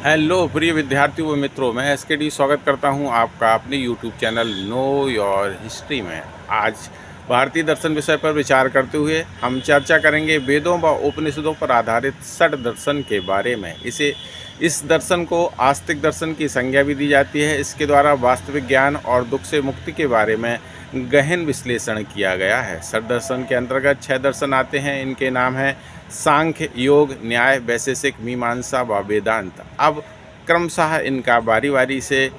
Hello प्रिय विद्यार्थियों व मित्रों, मैं एसकेडी स्वागत करता हूं आपका अपने YouTube channel know your history में। आज भारतीय दर्शन विषय पर विचार करते हुए हम चर्चा करेंगे वेदों व उपनिषदों पर आधारित षड दर्शन के बारे में। इस दर्शन को आस्तिक दर्शन की संज्ञा भी दी जाती है। इसके द्वारा वास्तविक ज्ञान और दुख से मुक्ति के बारे में गहन विश्लेषण किया गया है। षड दर्शन के अंतर्गत 6 दर्शन आते हैं। इनके नाम हैं सांख्य, योग, न्याय, वैशेषिक, मीमांसा व वेदांत। अब क्रमशः इनका बारी बारी से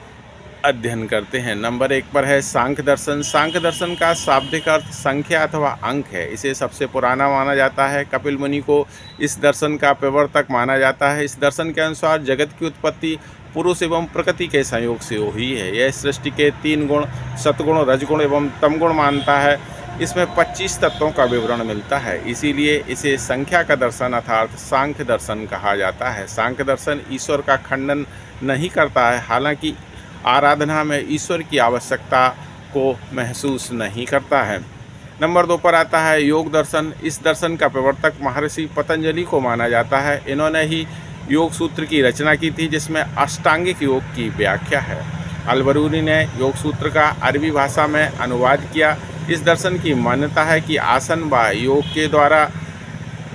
अध्ययन करते हैं। नंबर 1 पर है सांख्य दर्शन। सांख्य दर्शन का शाब्दिक अर्थ संख्या अथवा अंक है। इसे सबसे पुराना माना जाता है। कपिल मुनि को इस दर्शन का प्रवर्तक माना जाता है। इस दर्शन के अनुसार जगत की उत्पत्ति पुरुष एवं प्रकृति के संयोग से हुई है। यह सृष्टि के 3 गुण सतगुण, रजगुण एवं तमगुण मानता है। इसमें 25 तत्वों का विवरण मिलता है, इसीलिए इसे संख्या का दर्शन अर्थात सांख्य दर्शन कहा जाता है। सांख्य दर्शन ईश्वर का खंडन नहीं करता है, हालांकि आराधना में ईश्वर की आवश्यकता को महसूस नहीं करता है। नंबर 2 पर आता है योग दर्शन। इस दर्शन का प्रवर्तक महर्षि पतंजलि को माना जाता है। इन्होंने ही योग सूत्र की रचना की थी, जिसमें अष्टांगिक योग की व्याख्या है। अल-बरूनी ने योग सूत्र का अरबी भाषा में अनुवाद किया। इस दर्शन की मान्यता है कि आसन व योग के द्वारा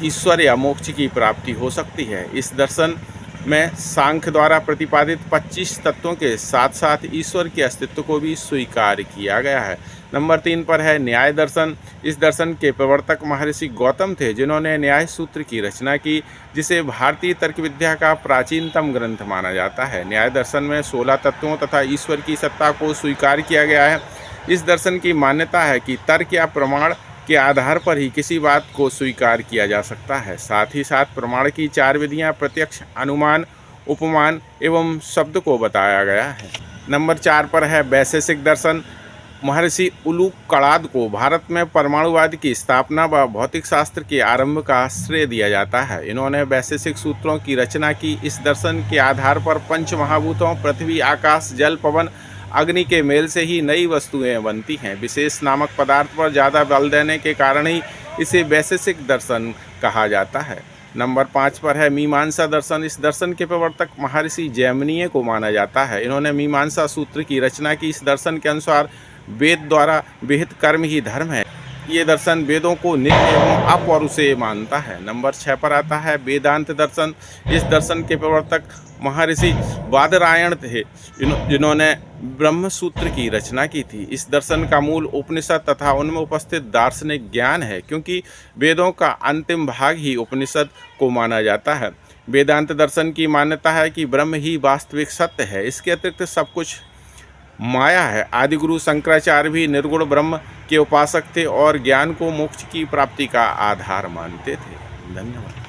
ईश्वर या मोक्ष की प्राप्ति हो सकती है। इस दर्शन में सांख्य द्वारा प्रतिपादित 25 तत्वों के साथ साथ ईश्वर के अस्तित्व को भी स्वीकार किया गया है। नंबर 3 पर है न्याय दर्शन। इस दर्शन के प्रवर्तक महर्षि गौतम थे, जिन्होंने न्याय सूत्र की रचना की, जिसे भारतीय तर्क विद्या का प्राचीनतम ग्रंथ माना जाता है। न्याय दर्शन में 16 तत्वों तथा ईश्वर की सत्ता को स्वीकार किया गया है। इस दर्शन की मान्यता है कि तर्क या प्रमाण के आधार पर ही किसी बात को स्वीकार किया जा सकता है। साथ ही साथ प्रमाण की 4 विधियां प्रत्यक्ष, अनुमान, उपमान एवं शब्द को बताया गया है। नंबर 4 पर है वैशेषिक दर्शन। महर्षि उलूकलाद को भारत में परमाणुवाद की स्थापना व भौतिक शास्त्र के आरंभ का श्रेय दिया जाता है। इन्होंने वैशेषिक सूत्रों की रचना की। इस दर्शन के आधार पर पंच महाभूतों पृथ्वी, आकाश, जल, पवन, अग्नि के मेल से ही नई वस्तुएं बनती हैं। विशेष नामक पदार्थ पर ज़्यादा बल देने के कारण ही इसे वैशेषिक दर्शन कहा जाता है। नंबर 5 पर है मीमांसा दर्शन। इस दर्शन के प्रवर्तक महर्षि जैमिनीय को माना जाता है। इन्होंने मीमांसा सूत्र की रचना की। इस दर्शन के अनुसार वेद द्वारा विहित कर्म ही धर्म है। ये दर्शन वेदों को नित्य एवं अपौरुषेय मानता है। नंबर 6 पर आता है वेदांत दर्शन। इस दर्शन के प्रवर्तक महर्षि बादरायण थे, जिन्होंने ब्रह्म सूत्र की रचना की थी। इस दर्शन का मूल उपनिषद तथा उनमें उपस्थित दार्शनिक ज्ञान है, क्योंकि वेदों का अंतिम भाग ही उपनिषद को माना जाता है। वेदांत दर्शन की मान्यता है कि ब्रह्म ही वास्तविक सत्य है, इसके अतिरिक्त सब कुछ माया है। आदिगुरु शंकराचार्य भी निर्गुण ब्रह्म के उपासक थे और ज्ञान को मोक्ष की प्राप्ति का आधार मानते थे। धन्यवाद।